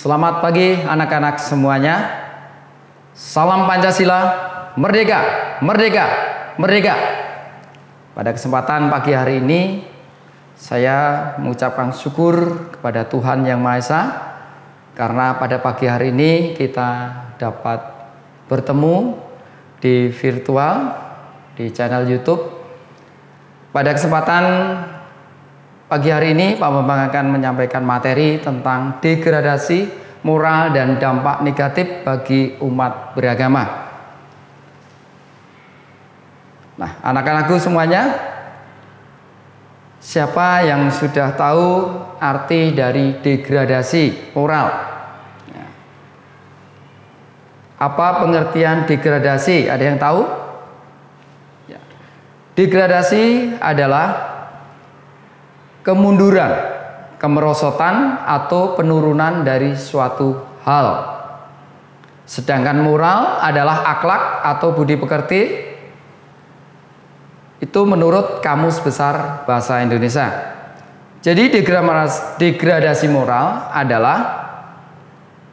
Selamat pagi anak-anak semuanya. Salam Pancasila, merdeka, merdeka, merdeka. Pada kesempatan pagi hari ini, saya mengucapkan syukur kepada Tuhan Yang Maha Esa karena pada pagi hari ini kita dapat bertemu di virtual di channel YouTube. Pada kesempatan pagi hari ini Pak Bambang akan menyampaikan materi tentang degradasi moral dan dampak negatif bagi umat beragama. Nah, anak-anakku semuanya, siapa yang sudah tahu arti dari degradasi moral? Apa pengertian degradasi? Ada yang tahu? Degradasi adalah kemunduran, kemerosotan atau penurunan dari suatu hal. Sedangkan moral adalah akhlak atau budi pekerti. Itu menurut Kamus Besar Bahasa Indonesia. Jadi degradasi moral adalah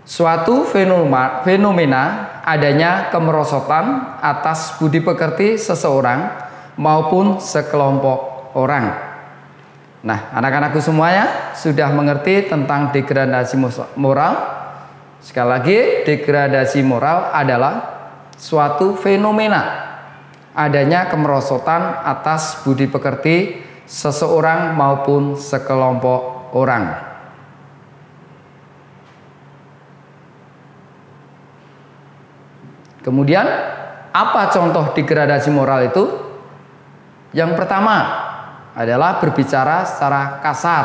suatu fenomena adanya kemerosotan atas budi pekerti seseorang maupun sekelompok orang. Nah, anak-anakku semuanya sudah mengerti tentang degradasi moral. Sekali lagi, degradasi moral adalah suatu fenomena adanya kemerosotan atas budi pekerti seseorang maupun sekelompok orang. Kemudian, apa contoh degradasi moral itu? Yang pertama adalah berbicara secara kasar.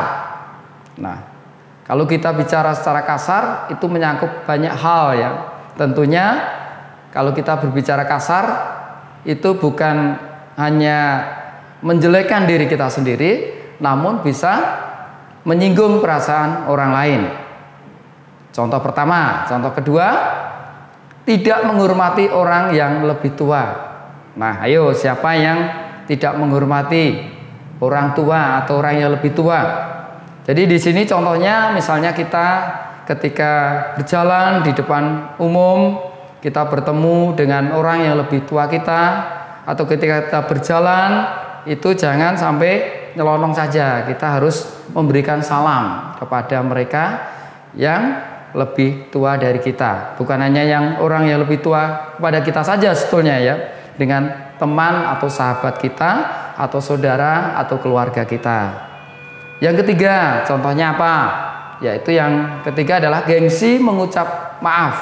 Nah, kalau kita bicara secara kasar itu menyangkut banyak hal ya. Tentunya kalau kita berbicara kasar itu bukan hanya menjelekkan diri kita sendiri, namun bisa menyinggung perasaan orang lain. Contoh pertama, contoh kedua, tidak menghormati orang yang lebih tua. Nah, ayo siapa yang tidak menghormati orang tua atau orang yang lebih tua? Jadi di sini contohnya misalnya kita ketika berjalan di depan umum, kita bertemu dengan orang yang lebih tua kita, atau ketika kita berjalan itu jangan sampai nyelonong saja. Kita harus memberikan salam kepada mereka yang lebih tua dari kita. Bukan hanya yang orang yang lebih tua kepada kita saja sebetulnya ya, dengan teman atau sahabat kita atau saudara atau keluarga kita. Yang ketiga, contohnya apa? Yaitu yang ketiga adalah gengsi mengucap maaf.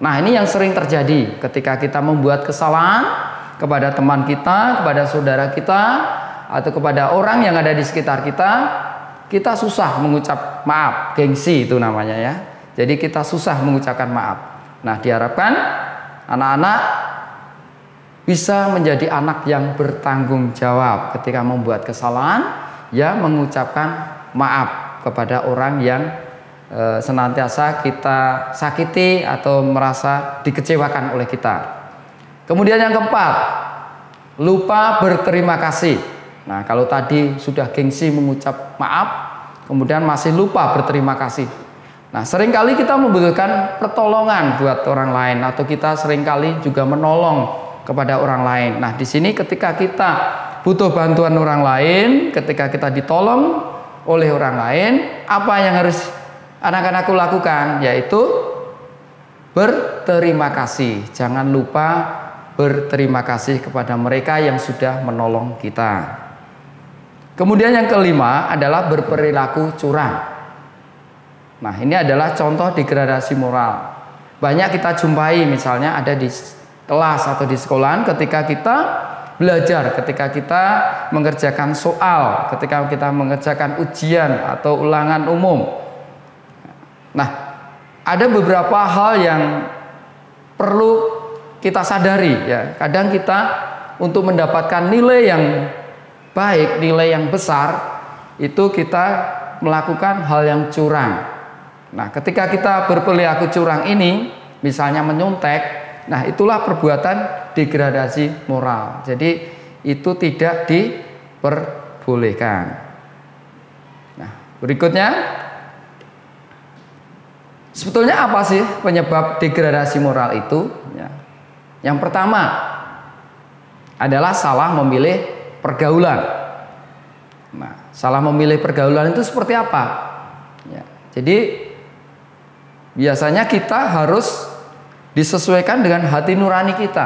Nah, ini yang sering terjadi ketika kita membuat kesalahan kepada teman kita, kepada saudara kita, atau kepada orang yang ada di sekitar kita, kita susah mengucap maaf. Gengsi itu namanya ya. Jadi kita susah mengucapkan maaf. Nah, diharapkan anak-anak bisa menjadi anak yang bertanggung jawab ketika membuat kesalahan, ya mengucapkan maaf kepada orang yang senantiasa kita sakiti atau merasa dikecewakan oleh kita. Kemudian yang keempat, lupa berterima kasih. Nah, kalau tadi sudah gengsi mengucap maaf, kemudian masih lupa berterima kasih. Nah, seringkali kita membutuhkan pertolongan buat orang lain, atau kita seringkali juga menolong kepada orang lain. Nah, di sini ketika kita butuh bantuan orang lain, ketika kita ditolong oleh orang lain, apa yang harus anak-anakku lakukan? Yaitu berterima kasih. Jangan lupa berterima kasih kepada mereka yang sudah menolong kita. Kemudian yang kelima adalah berperilaku curang. Nah, ini adalah contoh degradasi moral. Banyak kita jumpai misalnya ada di kelas atau di sekolahan ketika kita belajar, ketika kita mengerjakan soal, ketika kita mengerjakan ujian atau ulangan umum. Nah, ada beberapa hal yang perlu kita sadari ya. Kadang kita untuk mendapatkan nilai yang baik, nilai yang besar, itu kita melakukan hal yang curang. Nah, ketika kita berperilaku curang ini, misalnya menyontek, nah itulah perbuatan degradasi moral. Jadi itu tidak diperbolehkan. Nah, berikutnya Sebetulnya apa sih penyebab degradasi moral itu? Ya. Yang pertama adalah salah memilih pergaulan. Nah, salah memilih pergaulan itu seperti apa? Ya. Jadi biasanya kita harus disesuaikan dengan hati nurani kita.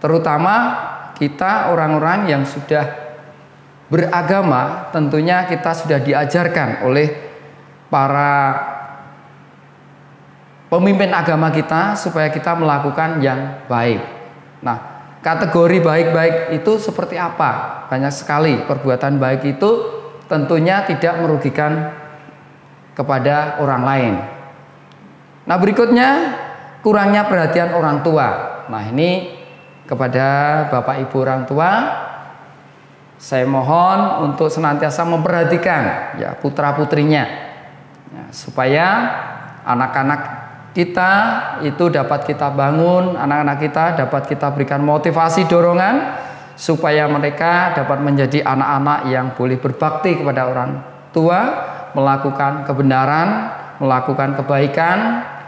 Terutama kita orang-orang yang sudah beragama, tentunya kita sudah diajarkan oleh para pemimpin agama kita supaya kita melakukan yang baik. Nah, kategori baik-baik itu seperti apa? Banyak sekali. Perbuatan baik itu tentunya tidak merugikan kepada orang lain. Nah, berikutnya kurangnya perhatian orang tua. Nah, ini kepada Bapak Ibu orang tua, saya mohon untuk senantiasa memperhatikan ya putra-putrinya ya, supaya anak-anak kita itu dapat kita bangun, anak-anak kita dapat kita berikan motivasi, dorongan supaya mereka dapat menjadi anak-anak yang boleh berbakti kepada orang tua, melakukan kebenaran, melakukan kebaikan,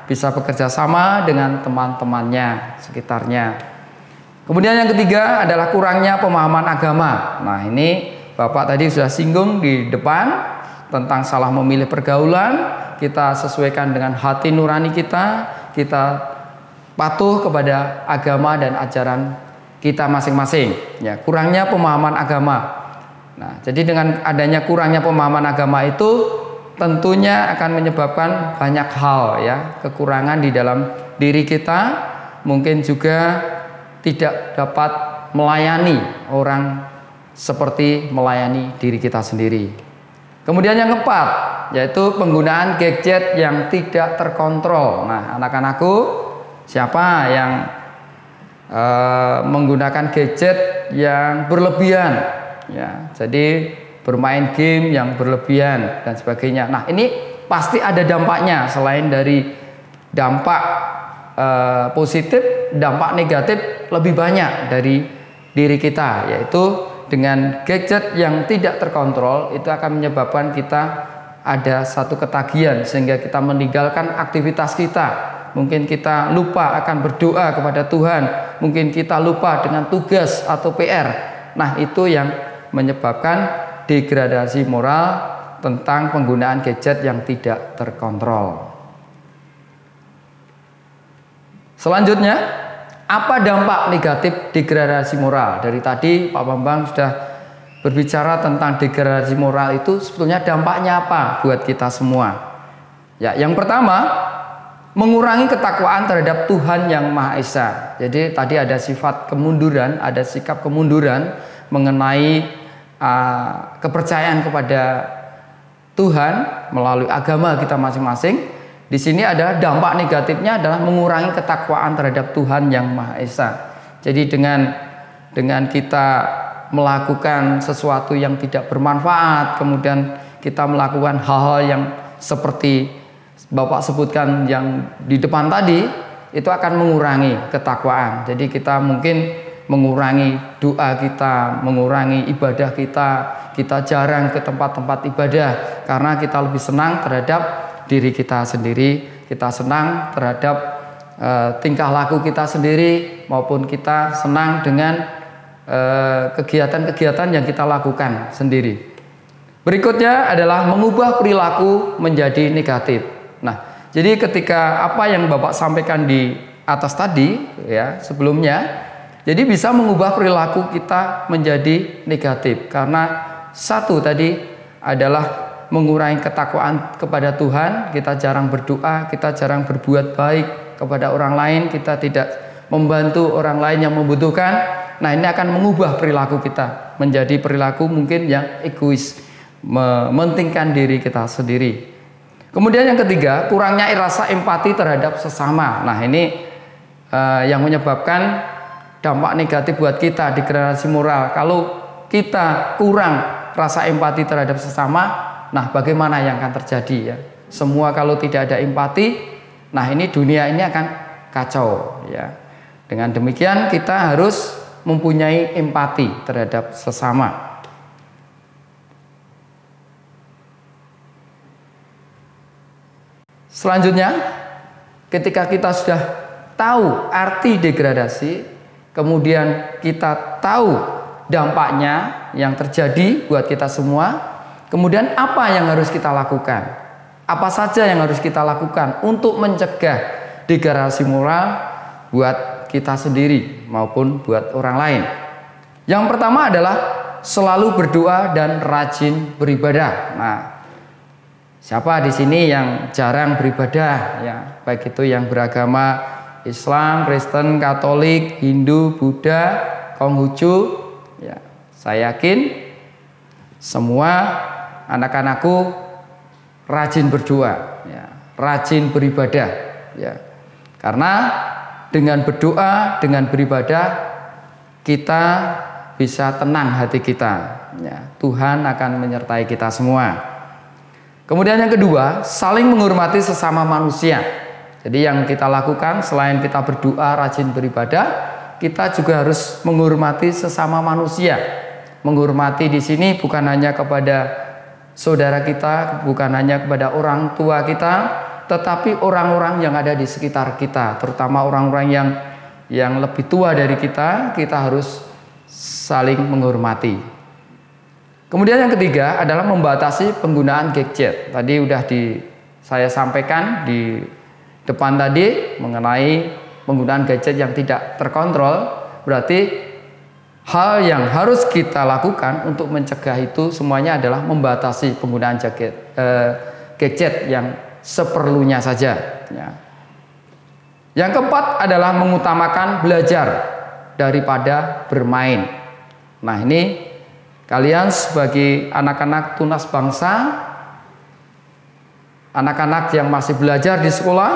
bisa bekerja sama dengan teman-temannya sekitarnya. Kemudian yang ketiga adalah kurangnya pemahaman agama. Nah, ini Bapak tadi sudah singgung di depan tentang salah memilih pergaulan. Kita sesuaikan dengan hati nurani kita, kita patuh kepada agama dan ajaran kita masing-masing. Ya, kurangnya pemahaman agama. Nah, jadi dengan adanya kurangnya pemahaman agama itu tentunya akan menyebabkan banyak hal ya, kekurangan di dalam diri kita, mungkin juga tidak dapat melayani orang seperti melayani diri kita sendiri. Kemudian yang keempat, yaitu penggunaan gadget yang tidak terkontrol. Nah, anak-anakku, siapa yang menggunakan gadget yang berlebihan? Ya, jadi bermain game yang berlebihan dan sebagainya. Nah, ini pasti ada dampaknya. Selain dari dampak positif, dampak negatif lebih banyak dari diri kita, yaitu dengan gadget yang tidak terkontrol itu akan menyebabkan kita ada satu ketagihan sehingga kita meninggalkan aktivitas kita. Mungkin kita lupa akan berdoa kepada Tuhan, mungkin kita lupa dengan tugas atau PR. Nah, itu yang menyebabkan degradasi moral tentang penggunaan gadget yang tidak terkontrol. Selanjutnya, apa dampak negatif degradasi moral? Dari tadi Pak Bambang sudah berbicara tentang degradasi moral itu sebetulnya dampaknya apa buat kita semua. Ya, yang pertama, mengurangi ketakwaan terhadap Tuhan yang Maha Esa. Jadi tadi ada sifat kemunduran, ada sikap kemunduran mengenai kepercayaan kepada Tuhan melalui agama kita masing-masing. Di sini ada dampak negatifnya adalah mengurangi ketakwaan terhadap Tuhan yang Maha Esa. Jadi dengan kita melakukan sesuatu yang tidak bermanfaat, kemudian kita melakukan hal-hal yang seperti Bapak sebutkan yang di depan tadi, itu akan mengurangi ketakwaan. Jadi kita mungkin mengurangi doa kita, mengurangi ibadah kita jarang ke tempat-tempat ibadah karena kita lebih senang terhadap diri kita sendiri, kita senang terhadap tingkah laku kita sendiri, maupun kita senang dengan kegiatan-kegiatan yang kita lakukan sendiri. Berikutnya adalah mengubah perilaku menjadi negatif. Nah, jadi ketika apa yang Bapak sampaikan di atas tadi ya sebelumnya, jadi bisa mengubah perilaku kita menjadi negatif karena satu tadi adalah mengurangi ketakwaan kepada Tuhan, kita jarang berdoa, kita jarang berbuat baik kepada orang lain, kita tidak membantu orang lain yang membutuhkan. Nah, ini akan mengubah perilaku kita menjadi perilaku mungkin yang egois, mementingkan diri kita sendiri. Kemudian yang ketiga, kurangnya rasa empati terhadap sesama. Nah, ini yang menyebabkan dampak negatif buat kita, degradasi moral. Kalau kita kurang rasa empati terhadap sesama, nah, bagaimana yang akan terjadi ya? Semua kalau tidak ada empati, nah ini dunia ini akan kacau ya. Dengan demikian kita harus mempunyai empati terhadap sesama. Selanjutnya, ketika kita sudah tahu arti degradasi, kemudian kita tahu dampaknya yang terjadi buat kita semua, kemudian apa yang harus kita lakukan? Apa saja yang harus kita lakukan untuk mencegah degradasi moral buat kita sendiri maupun buat orang lain? Yang pertama adalah selalu berdoa dan rajin beribadah. Nah, siapa di sini yang jarang beribadah? Ya, baik itu yang beragama Islam, Kristen, Katolik, Hindu, Buddha, Konghucu. Ya, saya yakin semua anak-anakku rajin berdoa, ya, rajin beribadah. Ya, karena dengan berdoa, dengan beribadah, kita bisa tenang hati kita. Ya, Tuhan akan menyertai kita semua. Kemudian yang kedua, saling menghormati sesama manusia. Jadi yang kita lakukan selain kita berdoa, rajin beribadah, kita juga harus menghormati sesama manusia. Menghormati di sini bukan hanya kepada saudara kita, bukan hanya kepada orang tua kita, tetapi orang-orang yang ada di sekitar kita, terutama orang-orang yang lebih tua dari kita harus saling menghormati. Kemudian yang ketiga adalah membatasi penggunaan gadget. Tadi udah saya sampaikan di depan tadi mengenai penggunaan gadget yang tidak terkontrol. Berarti hal yang harus kita lakukan untuk mencegah itu semuanya adalah membatasi penggunaan gadget yang seperlunya saja. Ya. Yang keempat adalah mengutamakan belajar daripada bermain. Nah, ini kalian sebagai anak-anak tunas bangsa, anak-anak yang masih belajar di sekolah,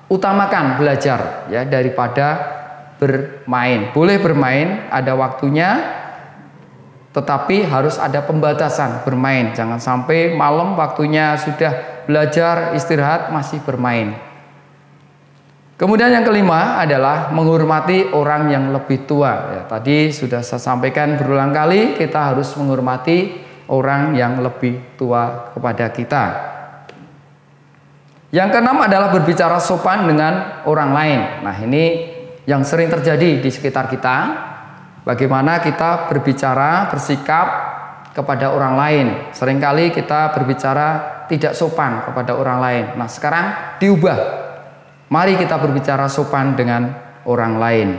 utamakan belajar ya daripada bermain. Boleh bermain, ada waktunya, tetapi harus ada pembatasan bermain. Jangan sampai malam waktunya sudah belajar, istirahat masih bermain. Kemudian yang kelima adalah menghormati orang yang lebih tua. Ya, tadi sudah saya sampaikan berulang kali, kita harus menghormati orang yang lebih tua kepada kita. Yang keenam adalah berbicara sopan dengan orang lain. Nah, ini yang sering terjadi di sekitar kita. Bagaimana kita berbicara, bersikap kepada orang lain. Seringkali kita berbicara tidak sopan kepada orang lain. Nah, sekarang diubah. Mari kita berbicara sopan dengan orang lain.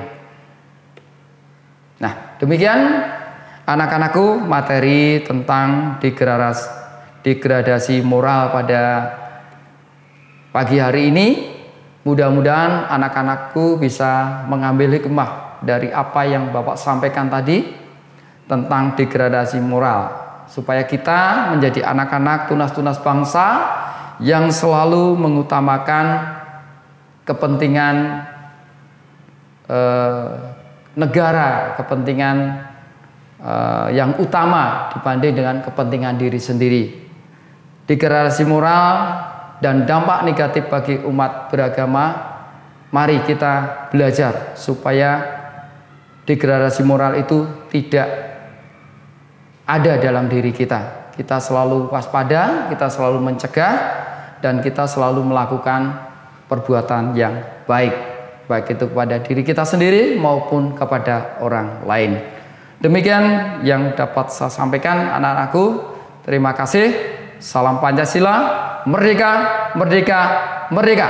Nah, demikian anak-anakku materi tentang degradasi moral pada pagi hari ini. Mudah-mudahan anak-anakku bisa mengambil hikmah dari apa yang Bapak sampaikan tadi tentang degradasi moral, supaya kita menjadi anak-anak tunas-tunas bangsa yang selalu mengutamakan kepentingan negara, kepentingan yang utama dibanding dengan kepentingan diri sendiri. Degradasi moral dan dampak negatif bagi umat beragama, mari kita belajar supaya degradasi moral itu tidak ada dalam diri kita. Kita selalu waspada, kita selalu mencegah, dan kita selalu melakukan perbuatan yang baik, baik itu kepada diri kita sendiri maupun kepada orang lain. Demikian yang dapat saya sampaikan anak-anakku. Terima kasih. Salam Pancasila. Merdeka, merdeka, merdeka.